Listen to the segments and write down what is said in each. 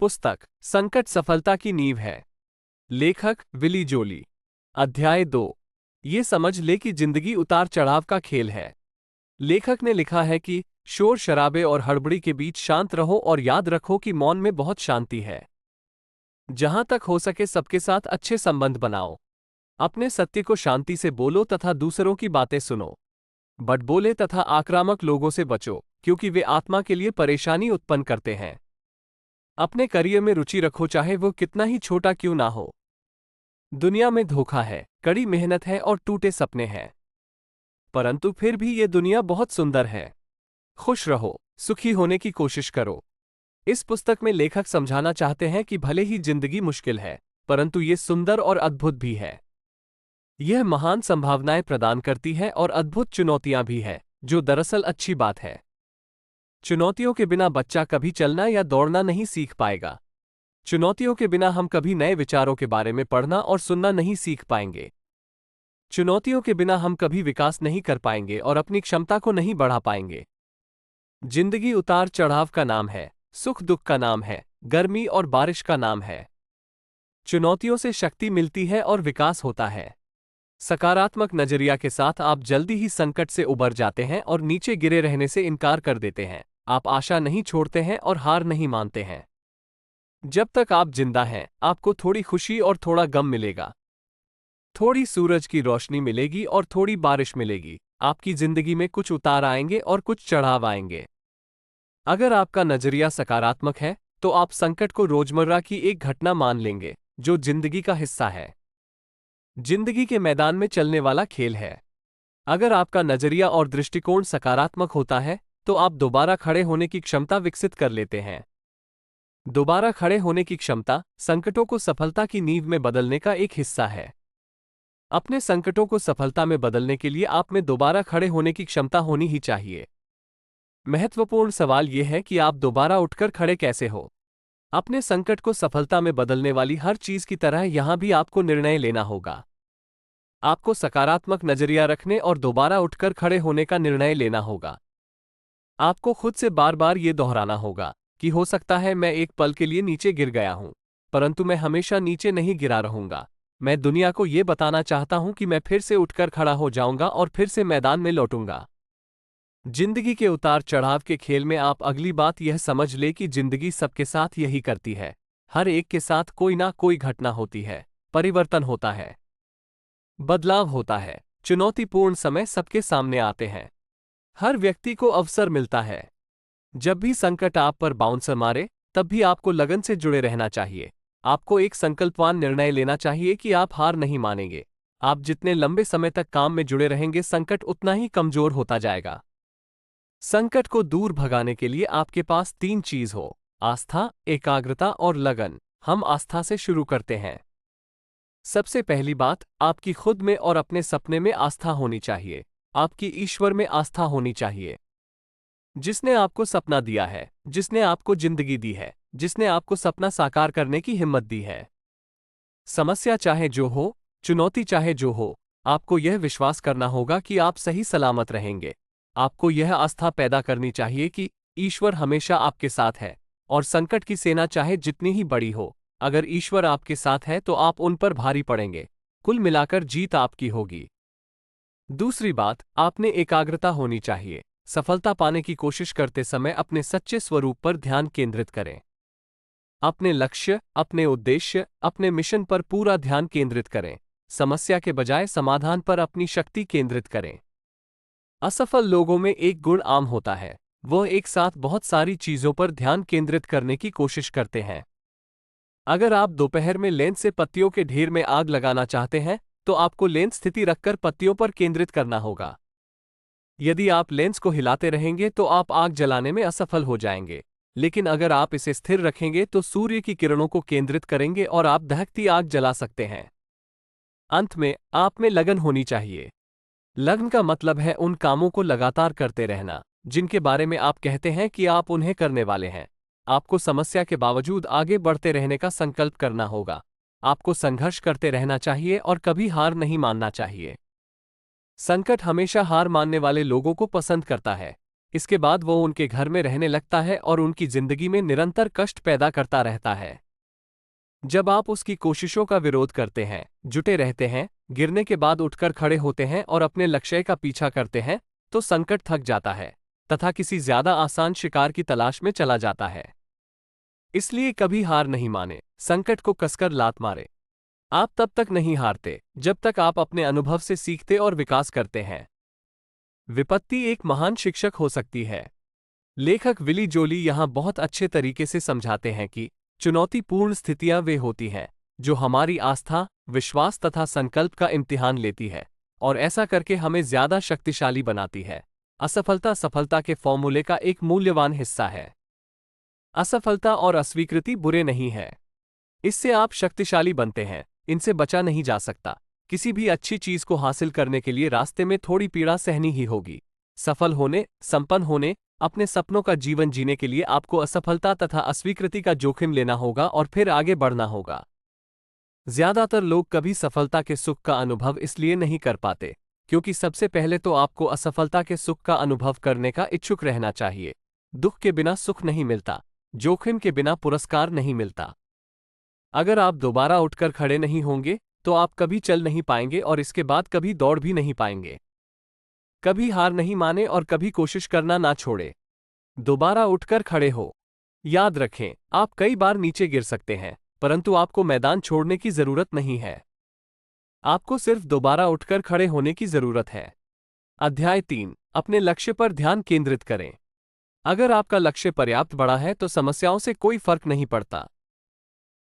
पुस्तक संकट सफलता की नींव है। लेखक विली जोली। अध्याय 2। ये समझ ले कि जिंदगी उतार चढ़ाव का खेल है। लेखक ने लिखा है कि शोर शराबे और हड़बड़ी के बीच शांत रहो और याद रखो कि मौन में बहुत शांति है। जहां तक हो सके सबके साथ अच्छे संबंध बनाओ। अपने सत्य को शांति से बोलो तथा दूसरों की बातें सुनो। बड़बोले तथा आक्रामक लोगों से बचो, क्योंकि वे आत्मा के लिए परेशानी उत्पन्न करते हैं। अपने करियर में रुचि रखो, चाहे वो कितना ही छोटा क्यों ना हो। दुनिया में धोखा है, कड़ी मेहनत है और टूटे सपने हैं, परंतु फिर भी ये दुनिया बहुत सुंदर है। खुश रहो, सुखी होने की कोशिश करो। इस पुस्तक में लेखक समझाना चाहते हैं कि भले ही जिंदगी मुश्किल है, परंतु ये सुंदर और अद्भुत भी है। यह महान संभावनाएं प्रदान करती है और अद्भुत चुनौतियां भी है, जो दरअसल अच्छी बात है। चुनौतियों के बिना बच्चा कभी चलना या दौड़ना नहीं सीख पाएगा। चुनौतियों के बिना हम कभी नए विचारों के बारे में पढ़ना और सुनना नहीं सीख पाएंगे। चुनौतियों के बिना हम कभी विकास नहीं कर पाएंगे और अपनी क्षमता को नहीं बढ़ा पाएंगे। जिंदगी उतार चढ़ाव का नाम है, सुख दुख का नाम है, गर्मी और बारिश का नाम है। चुनौतियों से शक्ति मिलती है और विकास होता है। सकारात्मक नजरिया के साथ आप जल्दी ही संकट से उबर जाते हैं और नीचे गिरे रहने से इनकार कर देते हैं। आप आशा नहीं छोड़ते हैं और हार नहीं मानते हैं। जब तक आप जिंदा हैं, आपको थोड़ी खुशी और थोड़ा गम मिलेगा। थोड़ी सूरज की रोशनी मिलेगी और थोड़ी बारिश मिलेगी। आपकी जिंदगी में कुछ उतार आएंगे और कुछ चढ़ाव आएंगे। अगर आपका नजरिया सकारात्मक है, तो आप संकट को रोजमर्रा की एक घटना मान लेंगे, जो जिंदगी का हिस्सा है। जिंदगी के मैदान में चलने वाला खेल है। अगर आपका नजरिया और दृष्टिकोण सकारात्मक होता है, तो आप दोबारा खड़े होने की क्षमता विकसित कर लेते हैं। दोबारा खड़े होने की क्षमता संकटों को सफलता की नींव में बदलने का एक हिस्सा है। अपने संकटों को सफलता में बदलने के लिए आप में दोबारा खड़े होने की क्षमता होनी ही चाहिए। महत्वपूर्ण सवाल यह है कि आप दोबारा उठकर खड़े कैसे हो। अपने संकट को सफलता में बदलने वाली हर चीज की तरह यहां भी आपको निर्णय लेना होगा। आपको सकारात्मक नजरिया रखने और दोबारा उठकर खड़े होने का निर्णय लेना होगा। आपको खुद से बार बार ये दोहराना होगा कि हो सकता है मैं एक पल के लिए नीचे गिर गया हूं, परंतु मैं हमेशा नीचे नहीं गिरा रहूंगा। मैं दुनिया को ये बताना चाहता हूं कि मैं फिर से उठकर खड़ा हो जाऊंगा और फिर से मैदान में लौटूंगा। जिंदगी के उतार चढ़ाव के खेल में आप अगली बात यह समझ ले कि जिंदगी सबके साथ यही करती है। हर एक के साथ कोई ना कोई घटना होती है, परिवर्तन होता है, बदलाव होता है, चुनौतीपूर्ण समय सबके सामने आते हैं। हर व्यक्ति को अवसर मिलता है। जब भी संकट आप पर बाउंसर मारे, तब भी आपको लगन से जुड़े रहना चाहिए। आपको एक संकल्पवान निर्णय लेना चाहिए कि आप हार नहीं मानेंगे। आप जितने लंबे समय तक काम में जुड़े रहेंगे, संकट उतना ही कमजोर होता जाएगा। संकट को दूर भगाने के लिए आपके पास 3 चीज हो: आस्था, एकाग्रता और लगन। हम आस्था से शुरू करते हैं। सबसे पहली बात, आपकी खुद में और अपने सपने में आस्था होनी चाहिए। आपकी ईश्वर में आस्था होनी चाहिए, जिसने आपको सपना दिया है, जिसने आपको जिंदगी दी है, जिसने आपको सपना साकार करने की हिम्मत दी है। समस्या चाहे जो हो, चुनौती चाहे जो हो, आपको यह विश्वास करना होगा कि आप सही सलामत रहेंगे। आपको यह आस्था पैदा करनी चाहिए कि ईश्वर हमेशा आपके साथ है, और संकट की सेना चाहे जितनी ही बड़ी हो, अगर ईश्वर आपके साथ है तो आप उन पर भारी पड़ेंगे। कुल मिलाकर जीत आपकी होगी। दूसरी बात, आपने एकाग्रता होनी चाहिए। सफलता पाने की कोशिश करते समय अपने सच्चे स्वरूप पर ध्यान केंद्रित करें। अपने लक्ष्य, अपने उद्देश्य, अपने मिशन पर पूरा ध्यान केंद्रित करें। समस्या के बजाय समाधान पर अपनी शक्ति केंद्रित करें। असफल लोगों में एक गुण आम होता है, वह एक साथ बहुत सारी चीजों पर ध्यान केंद्रित करने की कोशिश करते हैं। अगर आप दोपहर में लेंस से पत्तियों के ढेर में आग लगाना चाहते हैं, तो आपको लेंस स्थिति रखकर पत्तियों पर केंद्रित करना होगा। यदि आप लेंस को हिलाते रहेंगे तो आप आग जलाने में असफल हो जाएंगे, लेकिन अगर आप इसे स्थिर रखेंगे तो सूर्य की किरणों को केंद्रित करेंगे और आप दहकती आग जला सकते हैं। अंत में, आप में लगन होनी चाहिए। लगन का मतलब है उन कामों को लगातार करते रहना, जिनके बारे में आप कहते हैं कि आप उन्हें करने वाले हैं। आपको समस्या के बावजूद आगे बढ़ते रहने का संकल्प करना होगा। आपको संघर्ष करते रहना चाहिए और कभी हार नहीं मानना चाहिए। संकट हमेशा हार मानने वाले लोगों को पसंद करता है, इसके बाद वो उनके घर में रहने लगता है और उनकी जिंदगी में निरंतर कष्ट पैदा करता रहता है। जब आप उसकी कोशिशों का विरोध करते हैं, जुटे रहते हैं, गिरने के बाद उठकर खड़े होते हैं और अपने लक्ष्य का पीछा करते हैं, तो संकट थक जाता है तथा किसी ज्यादा आसान शिकार की तलाश में चला जाता है। इसलिए कभी हार नहीं माने, संकट को कसकर लात मारे। आप तब तक नहीं हारते जब तक आप अपने अनुभव से सीखते और विकास करते हैं। विपत्ति एक महान शिक्षक हो सकती है। लेखक विली जोली यहां बहुत अच्छे तरीके से समझाते हैं कि चुनौतीपूर्ण स्थितियां वे होती हैं जो हमारी आस्था, विश्वास तथा संकल्प का इम्तिहान लेती है और ऐसा करके हमें ज्यादा शक्तिशाली बनाती है। असफलता सफलता के फॉर्मूले का एक मूल्यवान हिस्सा है। असफलता और अस्वीकृति बुरे नहीं है, इससे आप शक्तिशाली बनते हैं, इनसे बचा नहीं जा सकता। किसी भी अच्छी चीज को हासिल करने के लिए रास्ते में थोड़ी पीड़ा सहनी ही होगी। सफल होने, संपन्न होने, अपने सपनों का जीवन जीने के लिए आपको असफलता तथा अस्वीकृति का जोखिम लेना होगा और फिर आगे बढ़ना होगा। ज्यादातर लोग कभी सफलता के सुख का अनुभव इसलिए नहीं कर पाते क्योंकि सबसे पहले तो आपको असफलता के सुख का अनुभव करने का इच्छुक रहना चाहिए। दुख के बिना सुख नहीं मिलता, जोखिम के बिना पुरस्कार नहीं मिलता। अगर आप दोबारा उठकर खड़े नहीं होंगे तो आप कभी चल नहीं पाएंगे और इसके बाद कभी दौड़ भी नहीं पाएंगे। कभी हार नहीं माने और कभी कोशिश करना ना छोड़े। दोबारा उठकर खड़े हो। याद रखें, आप कई बार नीचे गिर सकते हैं, परंतु आपको मैदान छोड़ने की जरूरत नहीं है। आपको सिर्फ दोबारा उठकर खड़े होने की जरूरत है। अध्याय 3, अपने लक्ष्य पर ध्यान केंद्रित करें। अगर आपका लक्ष्य पर्याप्त बड़ा है तो समस्याओं से कोई फर्क नहीं पड़ता।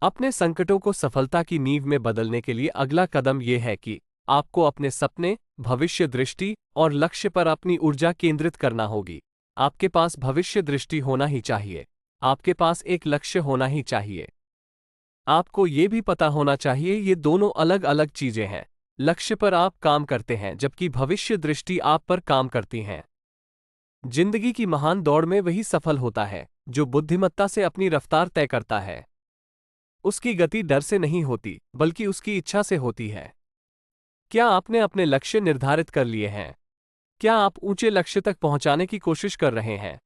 अपने संकटों को सफलता की नींव में बदलने के लिए अगला कदम यह है कि आपको अपने सपने, भविष्य दृष्टि और लक्ष्य पर अपनी ऊर्जा केंद्रित करना होगी। आपके पास भविष्य दृष्टि होना ही चाहिए। आपके पास एक लक्ष्य होना ही चाहिए। आपको ये भी पता होना चाहिए ये दोनों अलग अलग चीजें हैं। लक्ष्य पर आप काम करते हैं जबकि भविष्य दृष्टि आप पर काम करती हैं। जिंदगी की महान दौड़ में वही सफल होता है जो बुद्धिमत्ता से अपनी रफ्तार तय करता है। उसकी गति डर से नहीं होती बल्कि उसकी इच्छा से होती है। क्या आपने अपने लक्ष्य निर्धारित कर लिए हैं? क्या आप ऊंचे लक्ष्य तक पहुंचाने की कोशिश कर रहे हैं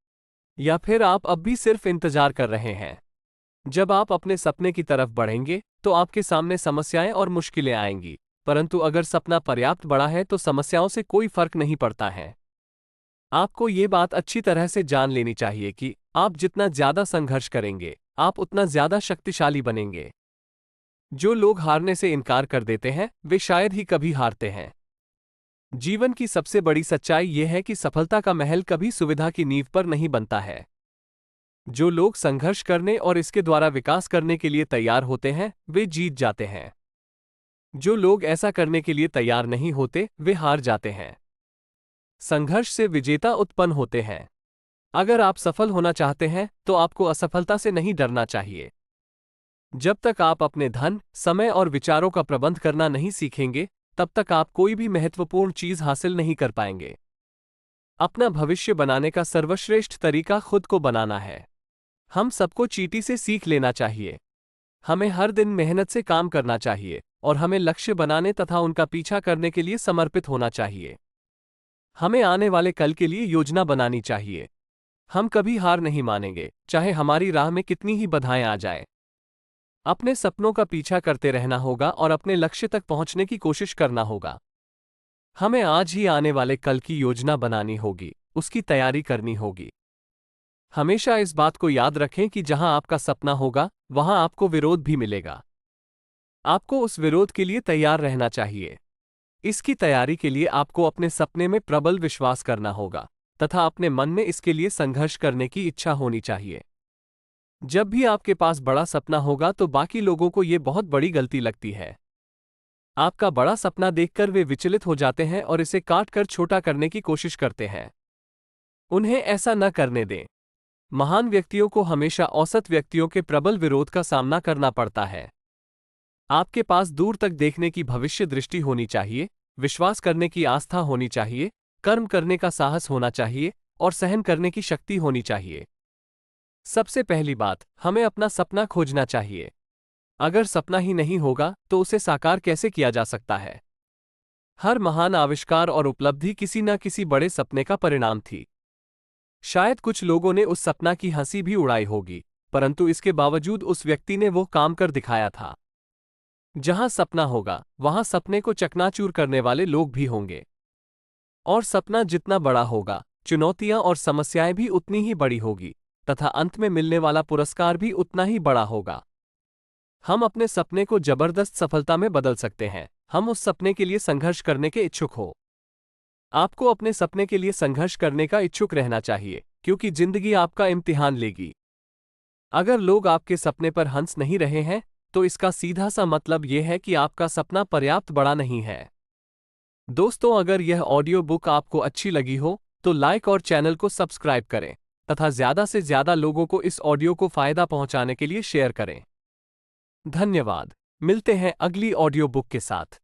या फिर आप अब भी सिर्फ इंतजार कर रहे हैं? जब आप अपने सपने की तरफ बढ़ेंगे तो आपके सामने समस्याएं और मुश्किलें आएंगी, परंतु अगर सपना पर्याप्त बड़ा है तो समस्याओं से कोई फर्क नहीं पड़ता है। आपको ये बात अच्छी तरह से जान लेनी चाहिए कि आप जितना ज्यादा संघर्ष करेंगे, आप उतना ज्यादा शक्तिशाली बनेंगे। जो लोग हारने से इनकार कर देते हैं, वे शायद ही कभी हारते हैं। जीवन की सबसे बड़ी सच्चाई यह है कि सफलता का महल कभी सुविधा की नींव पर नहीं बनता है। जो लोग संघर्ष करने और इसके द्वारा विकास करने के लिए तैयार होते हैं, वे जीत जाते हैं। जो लोग ऐसा करने के लिए तैयार नहीं होते, वे हार जाते हैं। संघर्ष से विजेता उत्पन्न होते हैं। अगर आप सफल होना चाहते हैं तो आपको असफलता से नहीं डरना चाहिए। जब तक आप अपने धन, समय और विचारों का प्रबंध करना नहीं सीखेंगे, तब तक आप कोई भी महत्वपूर्ण चीज हासिल नहीं कर पाएंगे। अपना भविष्य बनाने का सर्वश्रेष्ठ तरीका खुद को बनाना है। हम सबको चींटी से सीख लेना चाहिए। हमें हर दिन मेहनत से काम करना चाहिए और हमें लक्ष्य बनाने तथा उनका पीछा करने के लिए समर्पित होना चाहिए। हमें आने वाले कल के लिए योजना बनानी चाहिए। हम कभी हार नहीं मानेंगे, चाहे हमारी राह में कितनी ही बाधाएं आ जाएं। अपने सपनों का पीछा करते रहना होगा और अपने लक्ष्य तक पहुंचने की कोशिश करना होगा। हमें आज ही आने वाले कल की योजना बनानी होगी, उसकी तैयारी करनी होगी। हमेशा इस बात को याद रखें कि जहां आपका सपना होगा, वहां आपको विरोध भी मिलेगा। आपको उस विरोध के लिए तैयार रहना चाहिए। इसकी तैयारी के लिए आपको अपने सपने में प्रबल विश्वास करना होगा तथा अपने मन में इसके लिए संघर्ष करने की इच्छा होनी चाहिए। जब भी आपके पास बड़ा सपना होगा तो बाकी लोगों को यह बहुत बड़ी गलती लगती है। आपका बड़ा सपना देखकर वे विचलित हो जाते हैं और इसे काट कर छोटा करने की कोशिश करते हैं। उन्हें ऐसा न करने दें। महान व्यक्तियों को हमेशा औसत व्यक्तियों के प्रबल विरोध का सामना करना पड़ता है। आपके पास दूर तक देखने की भविष्य दृष्टि होनी चाहिए, विश्वास करने की आस्था होनी चाहिए, कर्म करने का साहस होना चाहिए और सहन करने की शक्ति होनी चाहिए। सबसे पहली बात, हमें अपना सपना खोजना चाहिए। अगर सपना ही नहीं होगा तो उसे साकार कैसे किया जा सकता है? हर महान आविष्कार और उपलब्धि किसी न किसी बड़े सपने का परिणाम थी। शायद कुछ लोगों ने उस सपना की हंसी भी उड़ाई होगी, परंतु इसके बावजूद उस व्यक्ति ने वो काम कर दिखाया था। जहां सपना होगा, वहां सपने को चकनाचूर करने वाले लोग भी होंगे। और सपना जितना बड़ा होगा, चुनौतियां और समस्याएं भी उतनी ही बड़ी होगी, तथा अंत में मिलने वाला पुरस्कार भी उतना ही बड़ा होगा। हम अपने सपने को जबरदस्त सफलता में बदल सकते हैं। हम उस सपने के लिए संघर्ष करने के इच्छुक हो। आपको अपने सपने के लिए संघर्ष करने का इच्छुक रहना चाहिए, क्योंकि जिंदगी आपका इम्तिहान लेगी। अगर लोग आपके सपने पर हंस नहीं रहे हैं, तो इसका सीधा सा मतलब यह है कि आपका सपना पर्याप्त बड़ा नहीं है। दोस्तों, अगर यह ऑडियो बुक आपको अच्छी लगी हो, तो लाइक और चैनल को सब्सक्राइब करें, तथा ज्यादा से ज्यादा लोगों को इस ऑडियो को फायदा पहुंचाने के लिए शेयर करें। धन्यवाद। मिलते हैं अगली ऑडियो बुक के साथ।